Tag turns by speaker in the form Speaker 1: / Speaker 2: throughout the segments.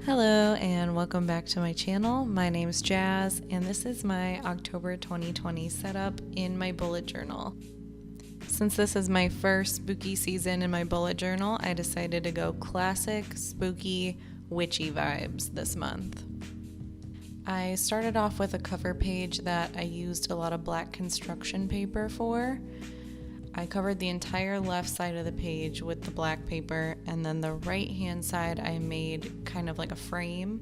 Speaker 1: Hello and welcome back to my channel. My name is Jazz and this is my October 2020 setup in my bullet journal. Since this is my first spooky season in my bullet journal, I decided to go classic, spooky, witchy vibes this month. I started off with a cover page that I used a lot of black construction paper for. I covered the entire left side of the page with the black paper, and then the right hand side I made kind of like a frame.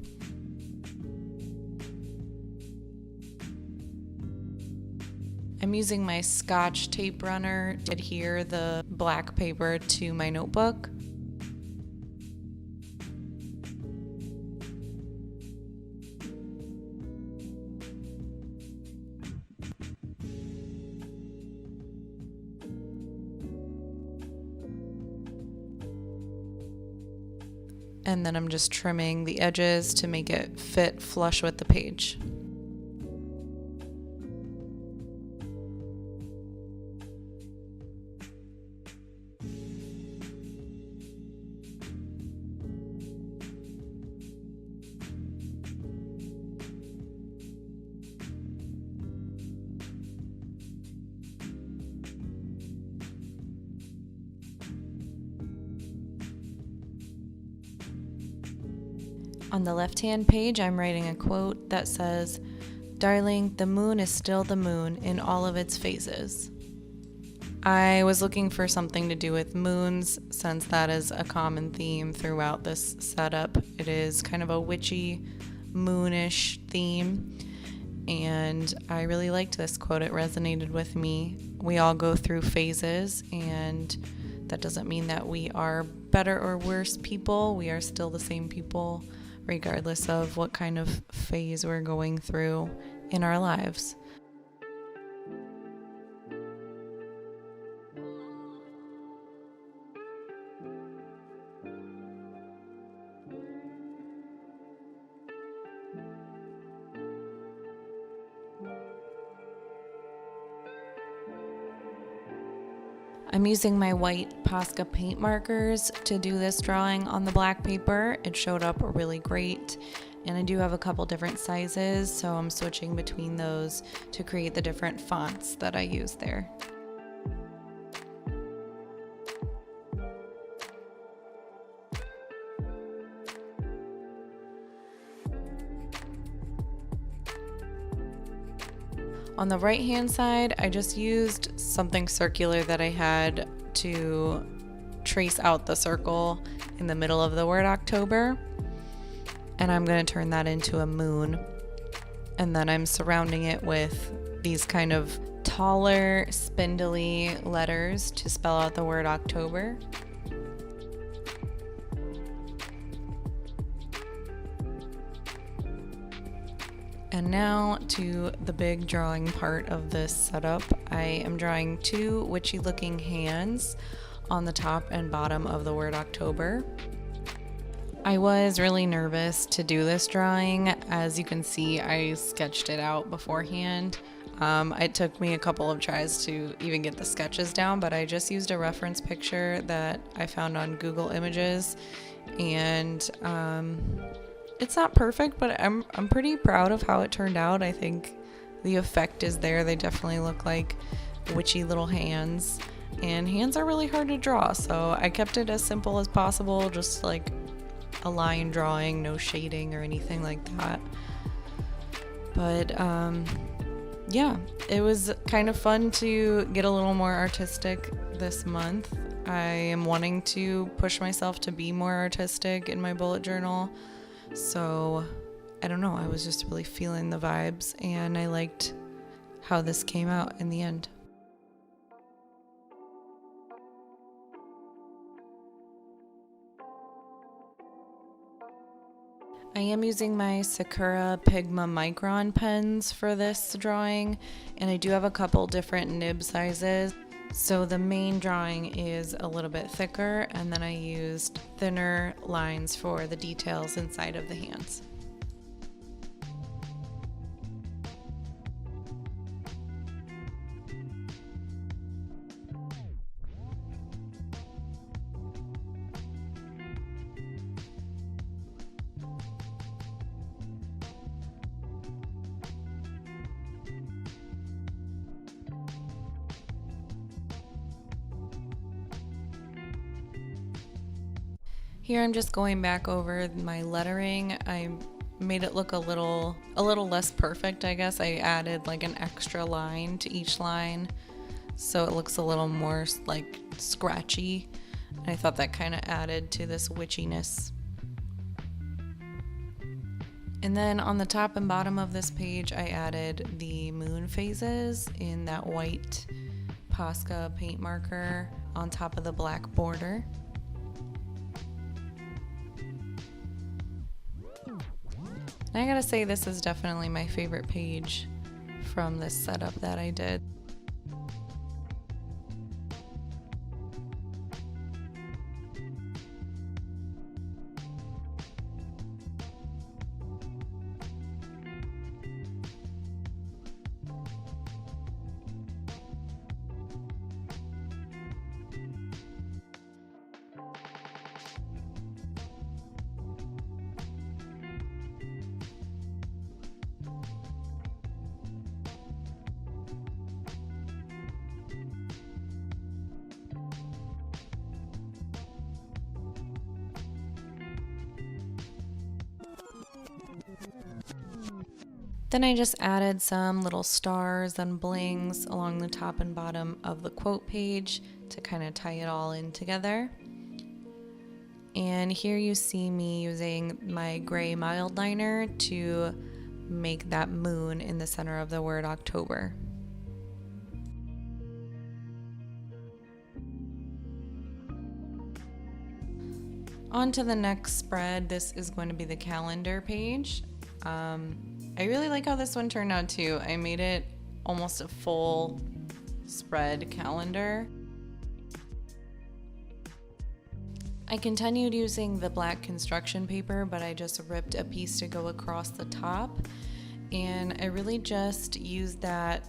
Speaker 1: I'm using my Scotch tape runner to adhere the black paper to my notebook. And then I'm just trimming the edges to make it fit flush with the page. On the left-hand page, I'm writing a quote that says, "Darling, the moon is still the moon in all of its phases." I was looking for something to do with moons since that is a common theme throughout this setup. It is kind of a witchy, moonish theme, and I really liked this quote. It resonated with me. We all go through phases, and that doesn't mean that we are better or worse people. We are still the same people, regardless of what kind of phase we're going through in our lives. I'm using my white Posca paint markers to do this drawing on the black paper. It showed up really great, and I do have a couple different sizes, so I'm switching between those to create the different fonts that I use there. On the right hand side, I just used something circular that I had to trace out the circle in the middle of the word October, and I'm going to turn that into a moon, and then I'm surrounding it with these kind of taller, spindly letters to spell out the word October. And now to the big drawing part of this setup. I am drawing two witchy looking hands on the top and bottom of the word October. I was really nervous to do this drawing. As you can see, I sketched it out beforehand. It took me a couple of tries to even get the sketches down, but I just used a reference picture that I found on Google Images, and it's not perfect, but I'm pretty proud of how it turned out. I think the effect is there. They definitely look like witchy little hands, and hands are really hard to draw, so I kept it as simple as possible, just like a line drawing, no shading or anything like that. But yeah, it was kind of fun to get a little more artistic this month. I am wanting to push myself to be more artistic in my bullet journal. So, I don't know, I was just really feeling the vibes, and I liked how this came out in the end. I am using my Sakura Pigma Micron pens for this drawing, and I do have a couple different nib sizes. So the main drawing is a little bit thicker, and then I used thinner lines for the details inside of the hands. Here I'm just going back over my lettering. I made it look a little less perfect, I guess. I added like an extra line to each line so it looks a little more like scratchy. And I thought that kind of added to this witchiness. And then on the top and bottom of this page, I added the moon phases in that white Posca paint marker on top of the black border. And I gotta say, this is definitely my favorite page from this setup that I did. Then I just added some little stars and blings along the top and bottom of the quote page to kind of tie it all in together. And here you see me using my gray mild liner to make that moon in the center of the word October. On to the next spread. This is going to be the calendar page. I really like how this one turned out too. I made it almost a full spread calendar. I continued using the black construction paper, but I just ripped a piece to go across the top, and I really just used that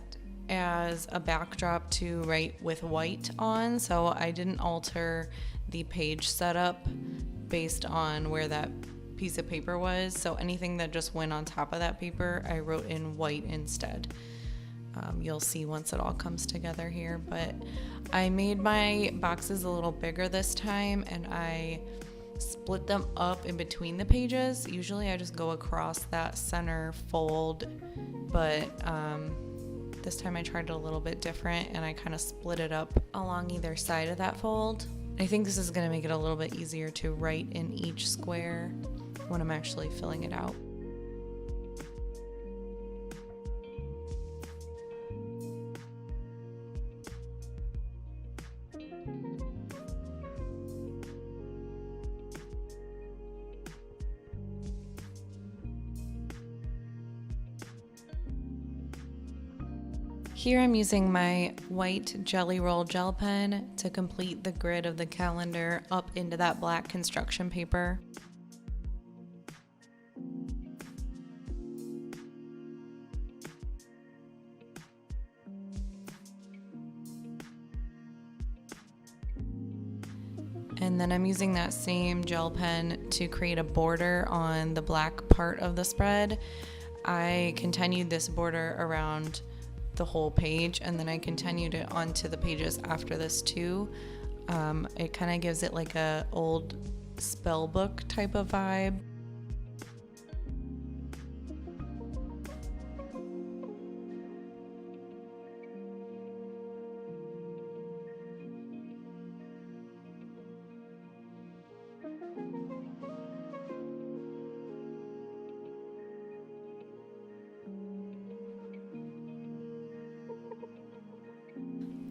Speaker 1: as a backdrop to write with white on, so I didn't alter the page setup based on where that piece of paper was. So anything that just went on top of that paper, I wrote in white instead. You'll see once it all comes together here, but I made my boxes a little bigger this time, and I split them up in between the pages. Usually I just go across that center fold, but this time I tried it a little bit different, and I kind of split it up along either side of that fold. I think this is going to make it a little bit easier to write in each square when I'm actually filling it out. Here I'm using my white Jelly Roll gel pen to complete the grid of the calendar up into that black construction paper. And then I'm using that same gel pen to create a border on the black part of the spread. I continued this border around the whole page, and then I continued it onto the pages after this too. It kind of gives it like a old spell book type of vibe.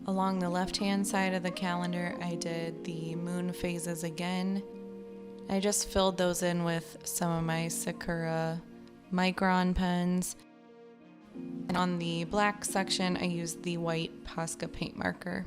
Speaker 1: Along the left-hand side of the calendar, I did the moon phases again. I just filled those in with some of my Sakura Micron pens. And on the black section, I used the white Posca paint marker.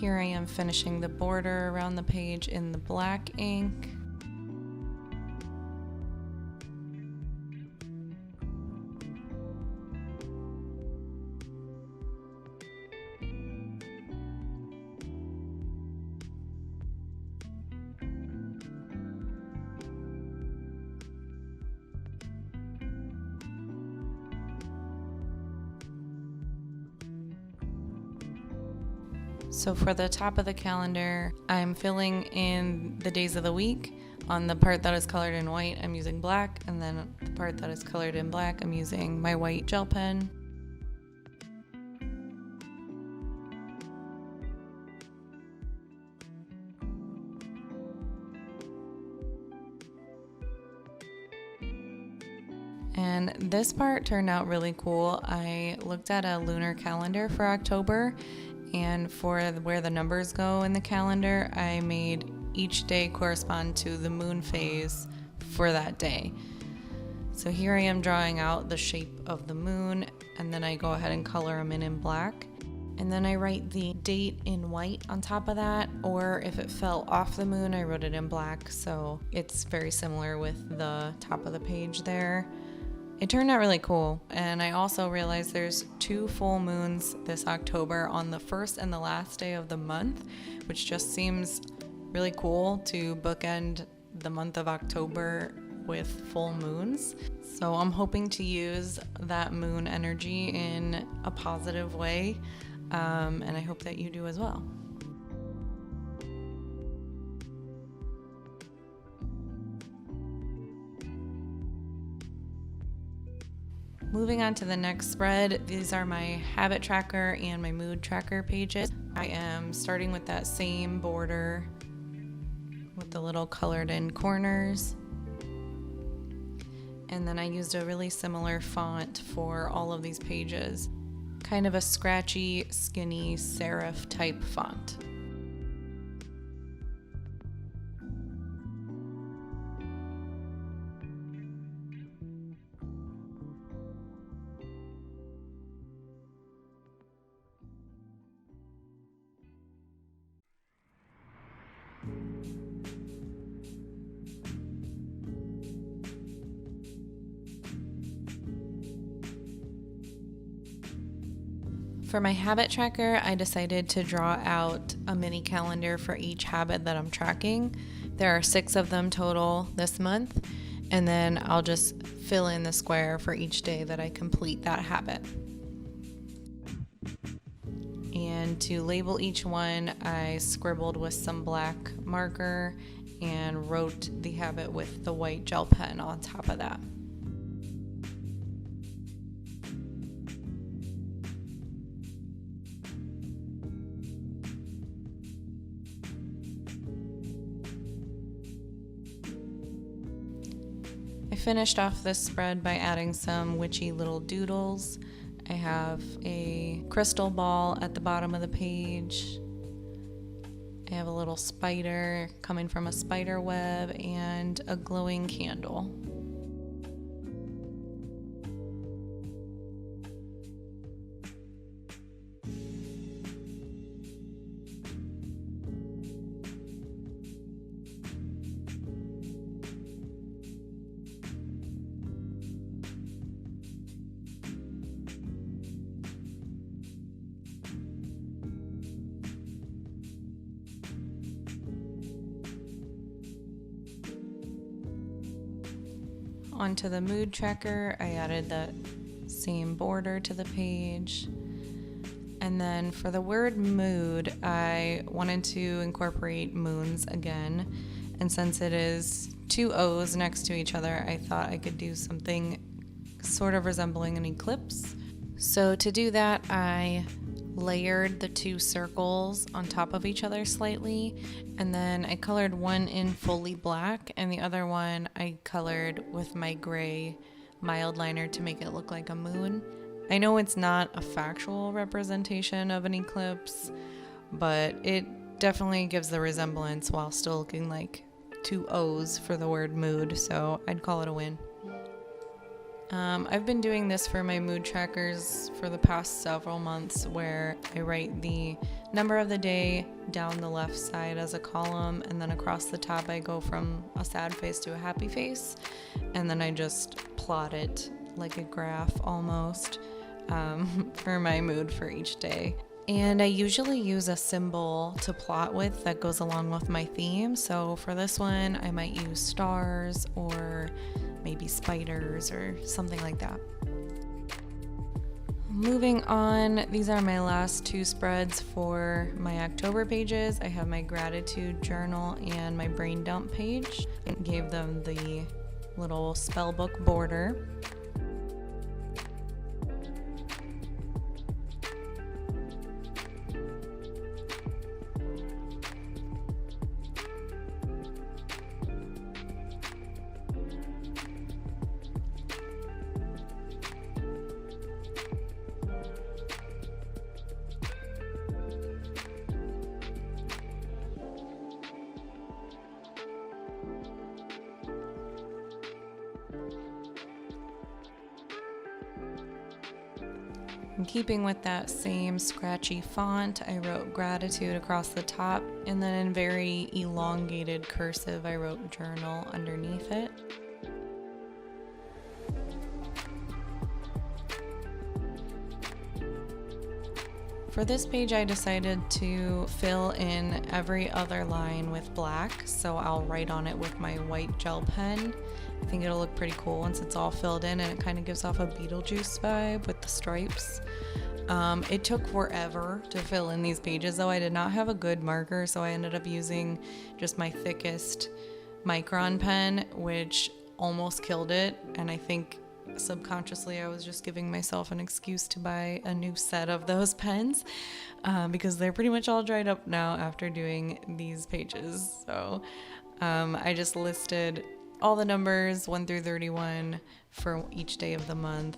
Speaker 1: Here I am finishing the border around the page in the black ink. So for the top of the calendar, I'm filling in the days of the week. On the part that is colored in white, I'm using black, and then the part that is colored in black, I'm using my white gel pen. And this part turned out really cool. I looked at a lunar calendar for October, and for where the numbers go in the calendar, I made each day correspond to the moon phase for that day. So here I am drawing out the shape of the moon, and then I go ahead and color them in black. And then I write the date in white on top of that, or if it fell off the moon, I wrote it in black. So it's very similar with the top of the page there. It turned out really cool, and I also realized there's 2 full moons this October on the first and the last day of the month, which just seems really cool to bookend the month of October with full moons. So I'm hoping to use that moon energy in a positive way, and I hope that you do as well. Moving on to the next spread, these are my habit tracker and my mood tracker pages. I am starting with that same border with the little colored in corners. And then I used a really similar font for all of these pages. Kind of a scratchy, skinny serif type font. For my habit tracker, I decided to draw out a mini calendar for each habit that I'm tracking. There are 6 of them total this month, and then I'll just fill in the square for each day that I complete that habit. And to label each one, I scribbled with some black marker and wrote the habit with the white gel pen on top of that. I finished off this spread by adding some witchy little doodles. I have a crystal ball at the bottom of the page. I have a little spider coming from a spider web and a glowing candle. Onto the mood tracker, I added that same border to the page. And then for the word mood, I wanted to incorporate moons again. And since it is 2 O's next to each other, I thought I could do something sort of resembling an eclipse. So to do that, I layered the 2 circles on top of each other slightly, and then I colored one in fully black and the other one I colored with my gray mild liner to make it look like a moon. I know it's not a factual representation of an eclipse, but it definitely gives the resemblance while still looking like 2 O's for the word mood, so I'd call it a win. I've been doing this for my mood trackers for the past several months, where I write the number of the day down the left side as a column, and then across the top I go from a sad face to a happy face, and then I just plot it like a graph almost for my mood for each day. And I usually use a symbol to plot with that goes along with my theme. So for this one, I might use stars or maybe spiders or something like that. Moving on, these are my last two spreads for my October pages. I have my gratitude journal and my brain dump page. I gave them the little spell book border. In keeping with that same scratchy font, I wrote gratitude across the top, and then in very elongated cursive, I wrote journal underneath it. For this page, I decided to fill in every other line with black, so I'll write on it with my white gel pen. I think it'll look pretty cool once it's all filled in, and it kind of gives off a Beetlejuice vibe with the stripes. It took forever to fill in these pages, though. I did not have a good marker, so I ended up using just my thickest Micron pen, which almost killed it, and I think subconsciously I was just giving myself an excuse to buy a new set of those pens because they're pretty much all dried up now after doing these pages. So I just listed all the numbers 1 through 31 for each day of the month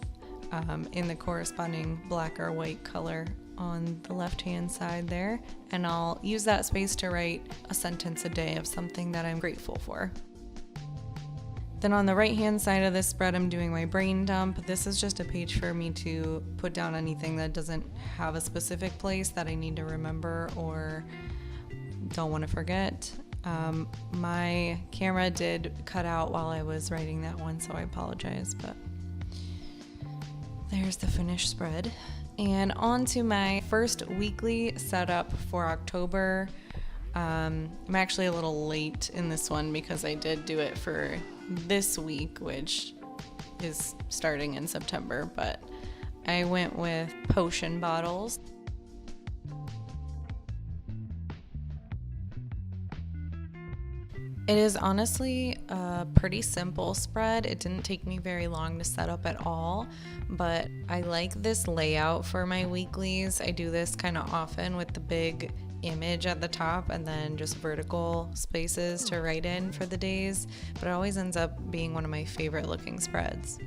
Speaker 1: in the corresponding black or white color on the left hand side there, and I'll use that space to write a sentence a day of something that I'm grateful for. Then on the right hand side of this spread, I'm doing my brain dump. This is just a page for me to put down anything that doesn't have a specific place that I need to remember or don't want to forget. My camera did cut out while I was writing that one, so I apologize, but there's the finished spread. And on to my first weekly setup for October. I'm actually a little late in this one because I did do it for this week, which is starting in September, but I went with potion bottles. It is honestly a pretty simple spread. It didn't take me very long to set up at all, but I like this layout for my weeklies. I do this kind of often with the big image at the top and then just vertical spaces to write in for the days, but it always ends up being one of my favorite looking spreads.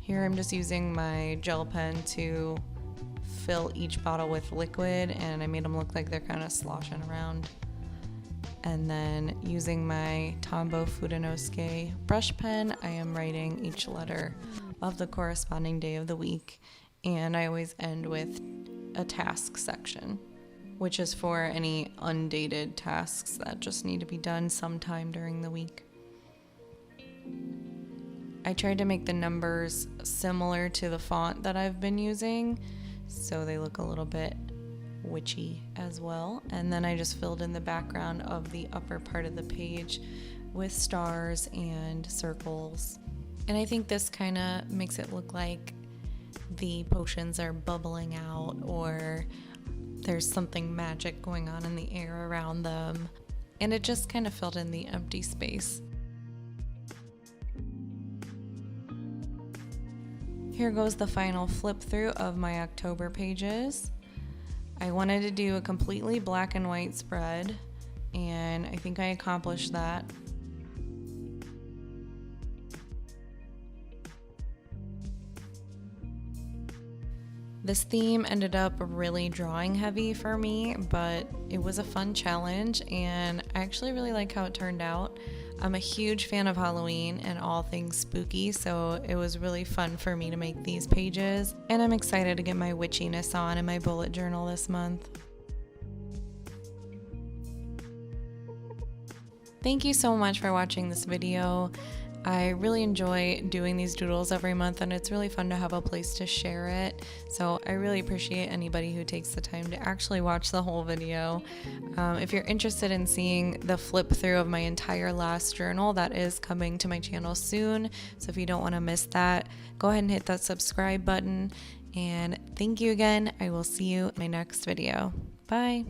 Speaker 1: Here I'm just using my gel pen to fill each bottle with liquid, and I made them look like they're kind of sloshing around. And then using my Tombow Fudenosuke brush pen, I am writing each letter of the corresponding day of the week, and I always end with a task section, which is for any undated tasks that just need to be done sometime during the week. I tried to make the numbers similar to the font that I've been using, so they look a little bit witchy as well. And then I just filled in the background of the upper part of the page with stars and circles. And I think this kind of makes it look like the potions are bubbling out, or there's something magic going on in the air around them. And it just kind of filled in the empty space. Here goes the final flip through of my October pages. I wanted to do a completely black and white spread, and I think I accomplished that. This theme ended up really drawing heavy for me, but it was a fun challenge and I actually really like how it turned out. I'm a huge fan of Halloween and all things spooky, so it was really fun for me to make these pages, and I'm excited to get my witchiness on in my bullet journal this month. Thank you so much for watching this video. I really enjoy doing these doodles every month, and it's really fun to have a place to share it. So I really appreciate anybody who takes the time to actually watch the whole video. If you're interested in seeing the flip through of my entire last journal, that is coming to my channel soon. So if you don't want to miss that, go ahead and hit that subscribe button. And thank you again. I will see you in my next video. Bye.